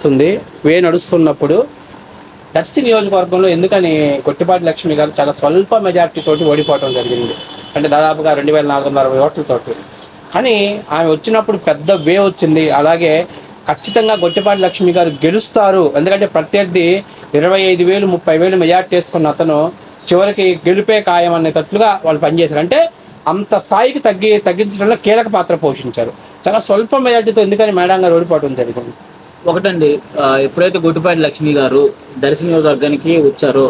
వస్తుంది నడుస్తున్నప్పుడు దర్శి నియోజకవర్గంలో ఎందుకని కొట్టిపాటి లక్ష్మి గారు చాలా స్వల్ప మెజార్టీ తోటి ఓడిపోవడం జరిగింది. అంటే దాదాపుగా 2460 ఓట్లతోటి. కానీ ఆమె వచ్చినప్పుడు పెద్ద వచ్చింది. అలాగే ఖచ్చితంగా కొట్టిపాటి లక్ష్మి గారు గెలుస్తారు, ఎందుకంటే ప్రత్యర్థి 25,000 30,000 మెజార్టీ వేసుకున్న అతను చివరికి గెలిపే ఖాయం అనేటట్లుగా వాళ్ళు పనిచేశారు. అంటే అంత స్థాయికి తగ్గించడంలో కీలక పాత్ర పోషించారు. చాలా స్వల్ప మెజార్టీతో ఎందుకని మేడం గారు ఓడిపోవడం జరిగింది. ఒకటండి, ఎప్పుడైతే గుట్టిపాటి లక్ష్మి గారు దర్శి నియోజకవర్గానికి వచ్చారో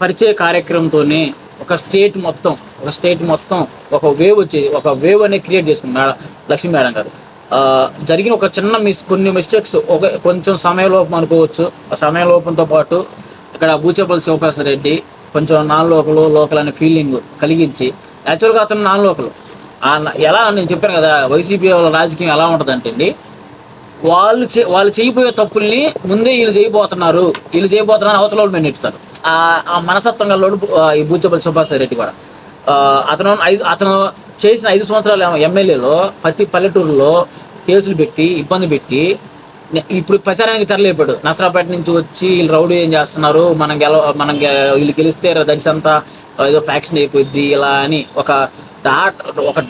పరిచయ కార్యక్రమంతోనే ఒక స్టేట్ మొత్తం ఒక వేవ్ అనేది క్రియేట్ చేసుకుంది లక్ష్మీ మేడం గారు. జరిగిన ఒక చిన్న కొన్ని మిస్టేక్స్ కొంచెం సమయలోపం అనుకోవచ్చు. ఆ సమయలోపంతో పాటు ఇక్కడ బూచేపల్లి శివప్రసాద్ రెడ్డి కొంచెం నాన్ లోకల్ అనే ఫీలింగ్ కలిగించి, యాక్చువల్గా అతను నాన్ లోకల్. ఎలా నేను చెప్పాను కదా, వైసీపీ వాళ్ళ రాజకీయం ఎలా ఉంటుందంటే అండి, వాళ్ళు చేయబోయే తప్పుల్ని ముందే వీళ్ళు చేయబోతున్నారు అవతల వాళ్ళు మేము నెట్టుతారు. ఆ మనసత్వం గల్లోడు ఈ బూచేపల్లి శివప్రసాద్ రెడ్డి కూడా. అతను చేసిన 5 సంవత్సరాలు ఎమ్మెల్యేలో ప్రతి పల్లెటూరులో కేసులు పెట్టి ఇబ్బంది పెట్టి ఇప్పుడు ప్రచారానికి తెరలేపాడు. నసరాపేట నుంచి వచ్చి వీళ్ళు రౌడీ ఏం చేస్తున్నారు, వీళ్ళు గెలిస్తే దర్శి అంతా ఏదో ఫ్యాక్షన్ అయిపోద్ది ఇలా అని ఒక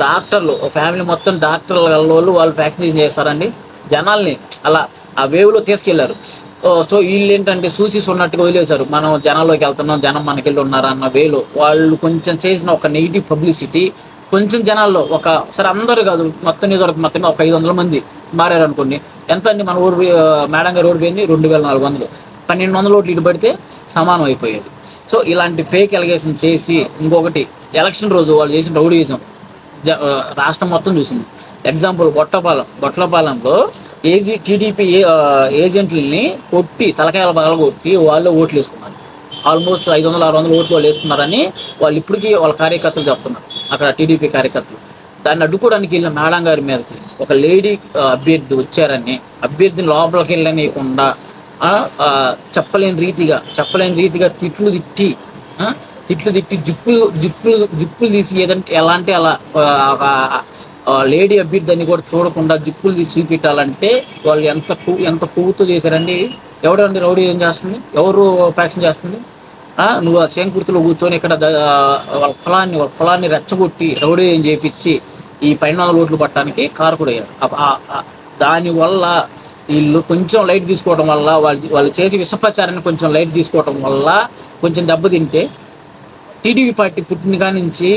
డాక్టర్లు ఫ్యామిలీ మొత్తం డాక్టర్ల వాళ్ళు ఫ్యాక్షన్ చేస్తారండి జనాల్ని. అలా ఆ వేవ్లో తీసుకెళ్లారు. సో వీళ్ళు ఏంటంటే సూసిస్ ఉన్నట్టుగా వదిలేశారు. మనం జనాల్లోకి వెళ్తున్నాం, జనం మనకెళ్ళి ఉన్నారా అన్న వేలో వాళ్ళు కొంచెం చేసిన ఒక నెగిటివ్ పబ్లిసిటీ కొంచెం జనాల్లో సరే అందరూ కాదు, మొత్తం మొత్తం ఒక 500 మంది మారారు అనుకోండి. ఎంత అండి మన ఊరు మేడం గారు ఓడిపోయింది 2400, 1200 ఓట్లు ఇటు పడితే సమానం అయిపోయేది. సో ఇలాంటి ఫేక్ ఎలిగేషన్ చేసి, ఇంకొకటి ఎలక్షన్ రోజు వాళ్ళు చేసిన రౌడీయిజం రాష్ట్రం మొత్తం చూసింది. ఎగ్జాంపుల్ బొట్లపాలెంలో టీడీపీ ఏజెంట్లని కొట్టి తలకాయల బాగా కొట్టి వాళ్ళు ఓట్లు వేసుకున్నారు. ఆల్మోస్ట్ 500-600 ఓట్లు వాళ్ళు వేసుకున్నారని వాళ్ళు ఇప్పటికీ వాళ్ళ కార్యకర్తలు చెప్తున్నారు, అక్కడ టీడీపీ కార్యకర్తలు. దాన్ని అడ్డుకోవడానికి వెళ్ళిన మేడం గారి మీదకి ఒక లేడీ అభ్యర్థి వచ్చారని అభ్యర్థిని లోపలికి వెళ్ళనీయకుండా చెప్పలేని రీతిగా తిట్లు తిట్టి జుప్పులు తీసి ఏదంటే ఎలా అంటే అలా లేడీ అభ్యర్థిని కూడా చూడకుండా జుప్పులు తీసి చూపించాలంటే వాళ్ళు ఎంత కొవ్వుతో చేశారండి. ఎవరండి రౌడీ ఏం చేస్తుంది, ఎవరు ఫ్యాక్షన్ చేస్తుంది? నువ్వు ఆ చేంకుర్తిలో కూర్చొని ఇక్కడ వాళ్ళ పొలాన్ని రెచ్చగొట్టి రౌడీ ఏం చేపించి ఈ 1200 ఓట్లు పట్టడానికి కారకుడయ్యారు. దానివల్ల వీళ్ళు కొంచెం లైట్ తీసుకోవడం వల్ల వాళ్ళు చేసే విషప్రచారాన్ని కొంచెం లైట్ తీసుకోవడం వల్ల కొంచెం దెబ్బతింటే టీడీపీ పార్టీ పుట్టిన కాడి నుంచి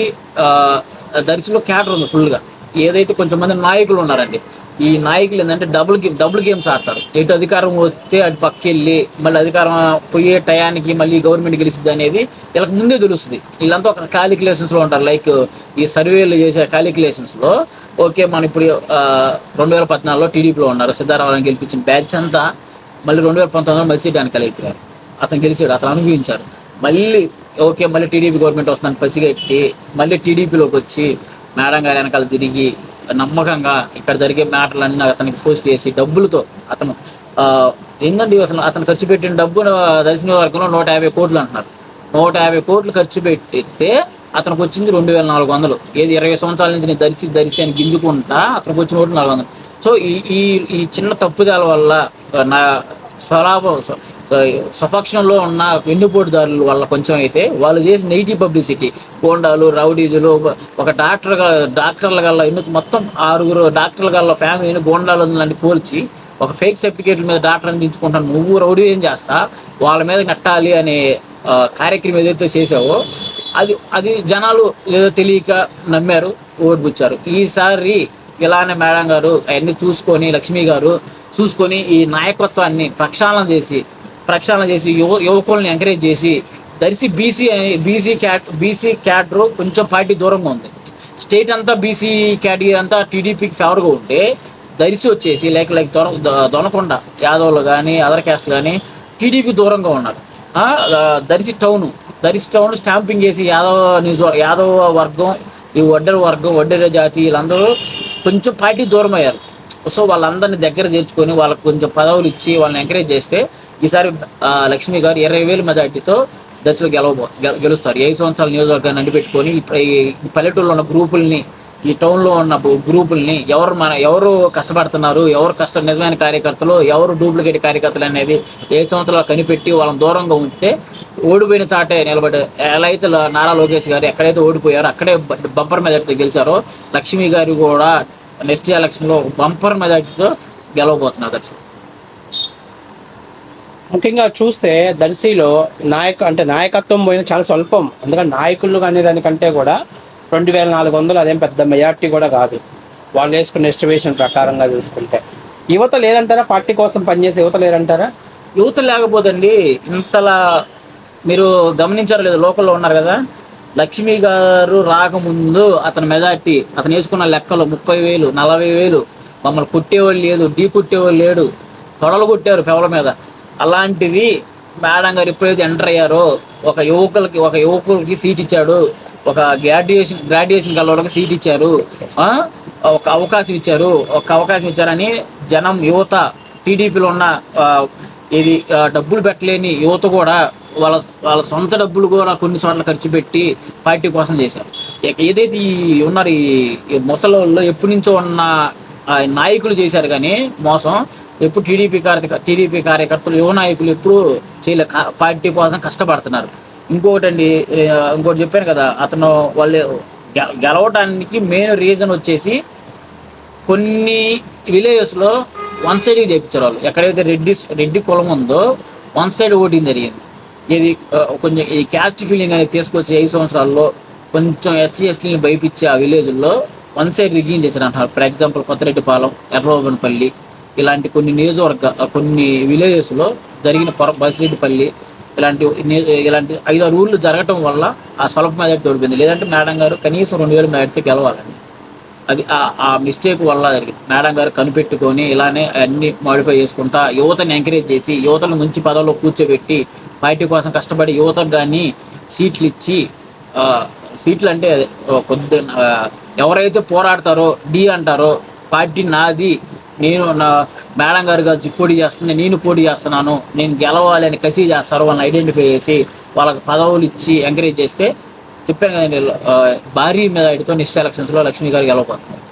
దర్శిలో క్యాడర్ ఉంది ఫుల్గా. ఏదైతే కొంచెం మంది నాయకులు ఉన్నారండి, ఈ నాయకులు ఏంటంటే డబుల్ గేమ్స్ ఆడతారు. ఎటు అధికారం వస్తే అటు పక్కెళ్ళి మళ్ళీ అధికారం పోయే టయానికి మళ్ళీ గవర్నమెంట్ గెలిచిద్ది అనేది వీళ్ళకి ముందే తెలుస్తుంది. వీళ్ళంతా ఒక క్యాలిక్యులేషన్స్లో ఉంటారు. లైక్ ఈ సర్వేలు చేసే క్యాలిక్యులేషన్స్లో ఓకే మనం ఇప్పుడు 2014లో టీడీపీలో ఉన్నారు, సిద్ధారామరావు గెలిపించిన బ్యాచ్ అంతా మళ్ళీ 2019లో మలిసి దానికి కలిగిపోయారు. అతను గెలిచాడు, అతను అనుభవించారు. మళ్ళీ మళ్ళీ టీడీపీ గవర్నమెంట్ వస్తుందని పసిగట్టి మళ్ళీ టీడీపీలోకి వచ్చి మేడం గారి వెనకాల తిరిగి నమ్మకంగా ఇక్కడ జరిగే మ్యాటర్లన్నీ అతనికి పోస్ట్ చేసి డబ్బులతో అతను ఏంటండి అతను ఖర్చు పెట్టిన డబ్బు దర్శన వర్గంలో 150 కోట్లు అంటున్నారు. 150 కోట్లు ఖర్చు పెట్టితే అతనికి వచ్చింది 2400. ఏది 20 సంవత్సరాల నుంచి నేను దర్శి అని గింజుకుంటా అతనికి వచ్చిన ఓట్లు 400. సో ఈ చిన్న తప్పుదల వల్ల నా స్వపక్షంలో ఉన్న వెన్నుపోటుదారుల వల్ల కొంచెం అయితే వాళ్ళు చేసి నెగిటివ్ పబ్లిసిటీ, గోండాలు రౌడీజులు ఒక డాక్టర్ల గల్ల ఎందుకు మొత్తం 6 డాక్టర్ల గల్ల ఫ్యామిలీని గోండాలు లాంటి పోల్చి ఒక ఫేక్ సర్టిఫికేట్ల మీద డాక్టర్ అని దించుకుంటాను, నువ్వు రౌడీ ఏం చేస్తా వాళ్ళ మీద కట్టాలి అనే కార్యక్రమం ఏదైతే చేసావో అది జనాలు ఏదో తెలియక నమ్మారు, ఓడిపుచ్చారు. ఈసారి ఇలానే మేడం గారు అవన్నీ చూసుకొని లక్ష్మి గారు చూసుకొని ఈ నాయకత్వాన్ని ప్రక్షాళన చేసి యువకుల్ని ఎంకరేజ్ చేసి దర్శి బీసీ క్యాడర్ కొంచెం పార్టీ దూరంగా ఉంది. స్టేట్ అంతా బీసీ కేటగిరీ అంతా టీడీపీకి ఫేవర్గా ఉంటే దర్శి వచ్చేసి లైక్ దొనకొండ యాదవ్లు కానీ అదర్ క్యాస్ట్ కానీ టీడీపీ దూరంగా ఉన్నారు. దర్శి టౌన్ స్టాంపింగ్ చేసి యాదవ వర్గం, ఈ వడ్డెర జాతి వీళ్ళందరూ కొంచెం పార్టీ దూరం అయ్యారు. సో వాళ్ళందరినీ దగ్గర చేర్చుకొని వాళ్ళకి కొంచెం పదవులు ఇచ్చి వాళ్ళని ఎంకరేజ్ చేస్తే ఈసారి లక్ష్మి గారు 20,000 మెజార్టీతో దర్శిలో గెలుస్తారు. 5 సంవత్సరాల నియోజకవర్గాన్ని అంటిపెట్టుకొని ఈ పల్లెటూరులో ఉన్న గ్రూపుల్ని ఈ టౌన్లో ఉన్న గ్రూపుల్ని ఎవరు కష్టపడుతున్నారు, ఎవరు నిజమైన కార్యకర్తలు, ఎవరు డూప్లికేట్ కార్యకర్తలు అనేది ఏ సంవత్సరాలు కనిపెట్టి వాళ్ళని దూరంగా ఉంచితే ఓడిపోయిన చాటే నిలబడి ఎలా అయితే నారా లోకేష్ గారు ఎక్కడైతే ఓడిపోయారో అక్కడే బంపర్ మెజార్టీతో గెలిచారో లక్ష్మి గారు కూడా నెక్స్ట్ ఎలక్షన్లో బంపర్ మెజార్టీతో గెలవబోతున్నారు దర్శి. ముఖ్యంగా చూస్తే దర్శిలో నాయకత్వం పోయిన చాలా స్వల్పం. ఎందుకంటే నాయకులు అనే దానికంటే కూడా 2400 అదేం పెద్ద మెజార్టీ కూడా కాదు వాళ్ళు వేసుకున్న ఎస్టిమేషన్ ప్రకారంగా చూసుకుంటే. యువత లేదంటారా? పార్టీ కోసం పనిచేసే యువత లేదంటారా? యువత లేకపోదండి. ఇంతలా మీరు గమనించారు లేదు, లోకల్లో ఉన్నారు కదా, లక్ష్మి గారు రాకముందు అతని మెజార్టీ అతను వేసుకున్న లెక్కలు 30,000 40,000. మమ్మల్ని కొట్టేవాళ్ళు లేదు, ఢీ కొట్టేవాళ్ళు లేడు, తొడలు కొట్టారు పెవల మీద. అలాంటిది మేడం గారు ఎప్పుడైతే ఎంటర్ అయ్యారో ఒక యువకులకి సీట్ ఇచ్చాడు, ఒక గ్రాడ్యుయేషన్ కలవడానికి సీట్ ఇచ్చారు, ఒక అవకాశం ఇచ్చారని జనం యువత టీడీపీలో ఉన్న డబ్బులు పెట్టలేని యువత కూడా వాళ్ళ సొంత డబ్బులు కూడా కొన్ని చోట్ల ఖర్చు పెట్టి పార్టీ కోసం చేశారు. ఏదైతే ఉన్నారు ఈ ముసలోళ్ళు ఎప్పటి నుంచో ఉన్న నాయకులు చేశారు కానీ మోసం ఎప్పుడు టీడీపీ కార్యకర్తలు యువ నాయకులు ఎప్పుడు చేయలే, పార్టీ కోసం కష్టపడుతున్నారు. ఇంకోటి చెప్పాను కదా, అతను వాళ్ళు గెలవడానికి మెయిన్ రీజన్ వచ్చేసి కొన్ని విలేజెస్లో వన్ సైడ్కి చేయించారు వాళ్ళు. ఎక్కడైతే రెడ్డి కులం ఉందో వన్ సైడ్ ఓటింగ్ జరిగింది. ఇది కొంచెం ఈ క్యాస్ట్ ఫీలింగ్ అనేది తీసుకొచ్చి 5 సంవత్సరాల్లో కొంచెం ఎస్సీని భయపించి ఆ విలేజ్లో వన్ సైడ్ రిగ్గింగ్ చేశారు అంటారు. ఫర్ ఎగ్జాంపుల్ కొత్తరెడ్డిపాలెం, ఎర్రగొండపల్లి ఇలాంటి కొన్ని విలేజెస్లో జరిగిన బసిరెడ్డిపల్లి ఇలాంటి 5-6 ఊళ్ళు జరగటం వల్ల ఆ స్వల్ప మెజార్టీ ఓడిపోయింది. లేదంటే మేడం గారు కనీసం 2,000 మెజార్టీతో గెలవాలండి. అది ఆ మిస్టేక్ వల్ల జరిగింది. మేడం గారు కనిపెట్టుకొని ఇలానే అన్ని మాడిఫై చేసుకుంటా యువతని ఎంకరేజ్ చేసి యువతను మంచి పదవిలో కూర్చోబెట్టి పార్టీ కోసం కష్టపడి యువతకు కానీ సీట్లు ఇచ్చి, సీట్లు అంటే ఎవరైతే పోరాడతారో డి అంటారో పార్టీ నాది, మేడం గారు పోటీ చేస్తుంది, నేను పోటీ చేస్తున్నాను, నేను గెలవాలి అని కసి చేస్తారు. వాళ్ళని ఐడెంటిఫై చేసి వాళ్ళకి పదవులు ఇచ్చి ఎంకరేజ్ చేస్తే చెప్పాను కదండి, భారీ మెజారిటీతో నెక్స్ట్ ఎలక్షన్స్లో లక్ష్మి గారు గెలవబోతున్నారు.